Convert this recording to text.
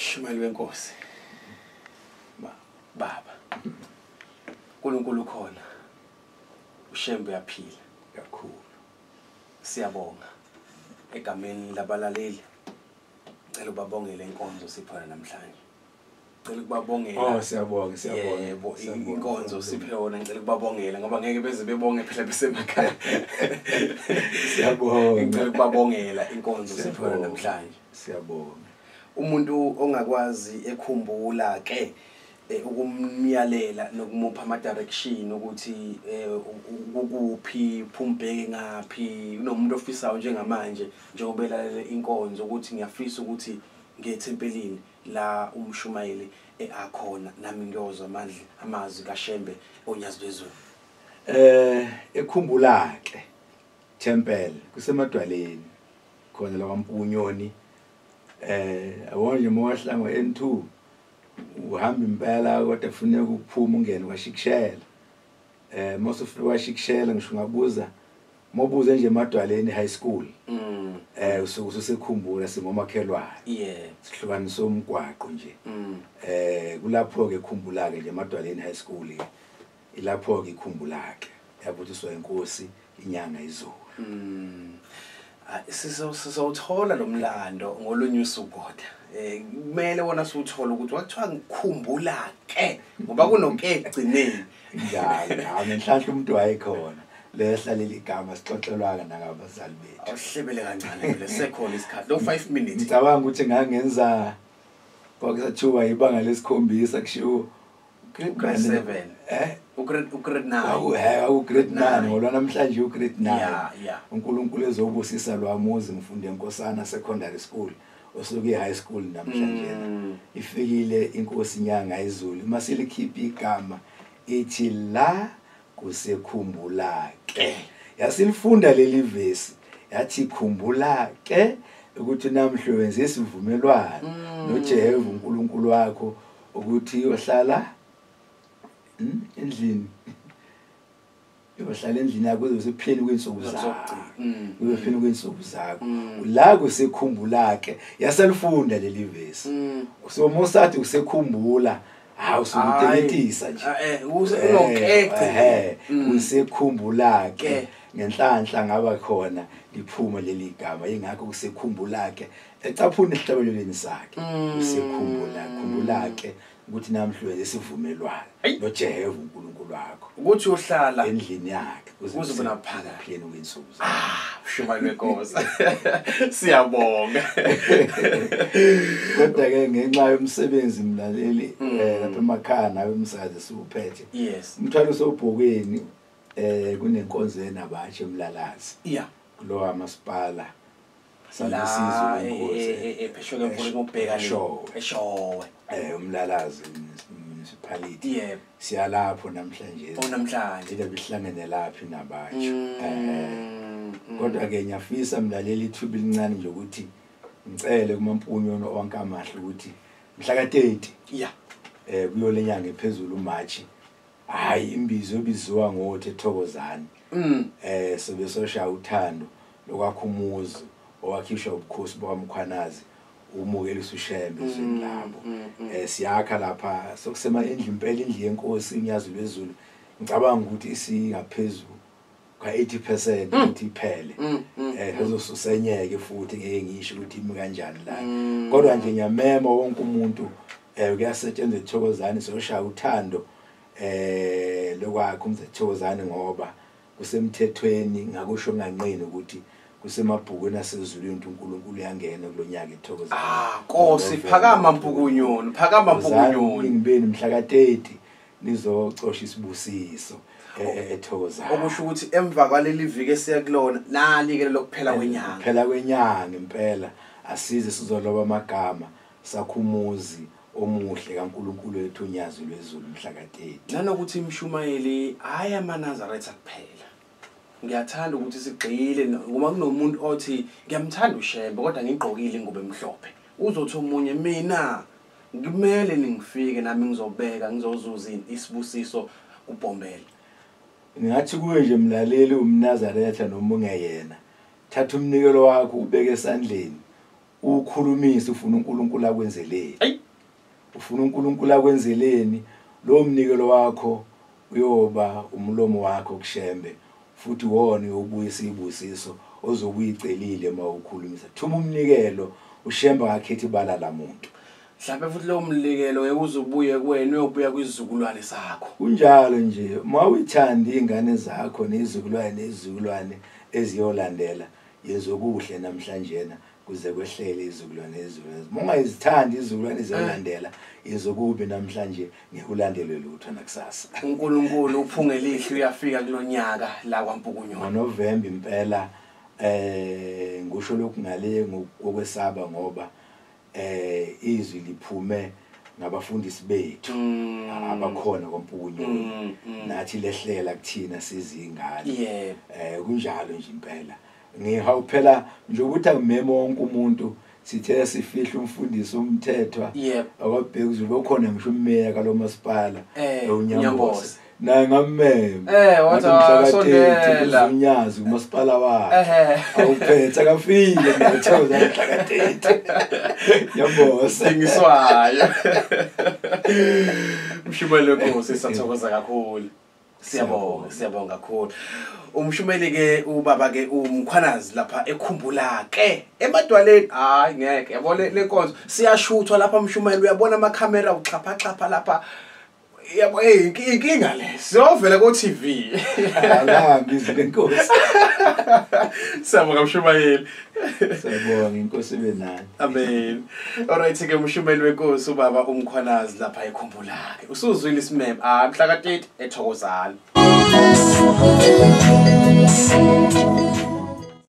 Shumali wenkosi. Baba. uNkulunkulu khona. Ushembe yaphila kakhulu. Siyabonga egameni labalaleli. Ngicela ubabongele inkonzo siphona namhlanje. Ngicela ukubabongela. Siyabonga. Inkonzo siphe yona ngicela ukubabongela ngoba ngeke beze bebonge phela besemakhaya. Siyabonga. Ngicela ukubabongela inkonzo siphe yona namhlanje. Siyabonga. Umuntu ongakwazi ekhumbula ke ukumyalela nokumupha ama direction ukuthi ukuphi phumbeke ngapi nomuntu ofisayo njengamanje njengoba elalela inkonzo ukuthi ngiyafisa ukuthi ngethempelini la umshumayeli akhona nami ngiyozwa amazwi kaShembe onyazi lwezulu ekhumbulake temple kusemadwaleni khona la kwaMpunyoni awonje mohlanga N2 uhamba impela kodwa kufuneka ukuphuma ungene kwashikishela mase ufika kwashikishela ngisho ngabuza mobuze nje emadwaleni high school ususekhumbula singomakhelwane sihlukanisa umgwaqo nje kulapho ke khumbulake nje emadwaleni high school ilapho ke ikhumbulake yabuthiswa inkosi inyanga izulu sizothola lo mlando ngolunye usuku kodwa kumele wona siwuthola ukuthi wakuthiwa ngikhumbula ke ngoba kunoke egcineni njalo ngenhlanhla umuntu wayekhona lehlalela igama sixoxelwa nangabazali bethu awuhlebele kancane phela sekhona isikhathi lo 5 minutes ngicabanga ukuthi ngangenza kwakuthiwa ibanga lesikhombisa kushiwo grade 7 ugrade 9 ugrade 9 ngoba namhlanje ugrade 9 uNkulunkulu ezobusisa lwamuzi ngifunde enkosana secondary school osuke high school namhlanje ifikile inkosi inyanga izulu masilikhipha igama ethi la kusekhumbulake yasilifunda leli verse yathi khumbulake ukuthi namhlo wenze isivumelwano noJehova uNkulunkulu wakho ukuthi uyohlala endlini yohlala endlini yakho uzosepheni kwensuku zakho uyopheni kwensuku zakho la kusekhumbulake yaselifunda leli verse so mosathi usekhumbula usukuteketisa nje unokeke usekhumbulake ngenhlanhla ngaba khona liphuma leli gama ingakho kusekhumbulake ecaphuna esihlabelweni sakhe usekhumbulake ukuthi namhlo lesivumelwano noJehova uNkulunkulu wakho ukuthi uhlala endlini yakhe kuze naphakathi kwensuku shumali wenkosi siyabonga kodwa ke ngenxa yomsebenzi mlaleli lapha emakhaya nawe umsazi siuphethe umthwalo sobhokweni kunenkonzo enabatshe emlalazi kulo amasipala salisizo inkosi epheshwe emfuleni ubheka eshowe umlalazi municipality siyalapho namhlanje ila bihlangene laphi nabatshe kodwa ke ngiyafisa mlaleli ithuba elincane nje ukuthi ngicele kuMampunyoni onke amahle ukuthi mhla ka30 kuyole nyanga ephezulu uMarch hayi imbizo ebizwa ngothi ethokozani sobe soshaya uthando lokwakho umuzi owakhishwa ubukhosi bakaMkhwanazi umukeli uShembe zindlabo siyakha lapha sokusema endlu impela indlu yenkosi inyazi lwezulu ngicabanga ukuthi isingaphezulu ka80% ukuthi iphele ezosusenyeke futhi ngeke ngisho ukuthi imi kanjani la kodwa nje ngiyamema wonke umuntu kuyasetshenzwa ethokozani soshaya uthando lokwakho umzethokozani ngoba kusemthethweni ngakusho nganqini ukuthi kusemabhukweni asezulwini uNkulunkulu uyangena kulonyaka ethokozani Nkosi phakama Mpukunyoni ngibeni mhla ka30 nizocosha isibusiso ethokozani okusho ukuthi emva kwaleli viki esiya kulona nalike lokuphela kwenyanga impela asize sizoloba amagama sakhumuzi omuhle kaNkulunkulu wethu unyazi lwezulu mhla ka30 nanokuthi imshumayeli hayi amaNazaretha kuphela ngiyathanda ukuthi sigqile ngoba kunomuntu othi ngiyamthanda uShembe kodwa ngigqokile ingubo emhlophe uzothi omunye mina ngimele ningifike nami ngizobeka ngizozuza isibusiso uBhombela ngathi kuwe nje mlaleli umNazaretha noma ungeyena thatha umnikelo wakho ubeke esandleni ukhulumisa ufuna uNkulunkulu akwenzeleni ufuna uNkulunkulu akwenzeleni lo mnikelo wakho uyoba umlomo wakho kushembe futhi wona ubuyisa ibusiso ozobuyicelile uma ukhulumisa thuma umnikelo ushemba akhethi ibala lamuntu mhlawumbe futhi lo mlikelo ekuzubuye kuwena uyobuya kwizizukulwane sakho kunjalo nje mawuthanda izingane zakho nezizukulwane eziyolandela yezokuhle namhlanje kuze kwehlele izizukulwane mongayizithandi izizukulwane eziyolandela yezokubi namhlanje ngekulandelwe lutho nakusasa uNkulunkulu uphunge lihlo uyafika kulonyaka la kwaMpukunyoni ngoNovember impela ngusho lokhu ngale ngokwesaba ngoba izwi liphume ngabafundisi bethu abakhona kwaMpukunyoni nathi lehlela kuthina sizingane kunjalo nje impela ngihawuphela nje ukuthi akumeme wonke umuntu sithe sifihla umfundisi umthethwa akwabheka uzulu okhona ngisho umeya kalomasipala uNyambosi naye ngammeme wathi wasondela unyazi umasipala wakhe awuphethe akafile ngiyathoza enhlakathethe Nyambosi ngiswayo Mshumele Nkosi siyathokoza kakhulu siyabonga kakhulu umshumeli ke ubaba ke uMkhwanazi lapha ekhumbulake emadwaleni hayi ngeke yabona lenkonzo siyashuthwa lapha mshumeli uyabona ama camera uxhapha lapha yabo inkinga le siyovela ku TV la ngizwe Nkosi siyabonga mshumeli siyabonga inkosi benani amen alright ke mshumeli wenkosi ubaba uMkhwanazi lapha ekhumbulake usuzwile isimeme mhla ka 30 eThokozani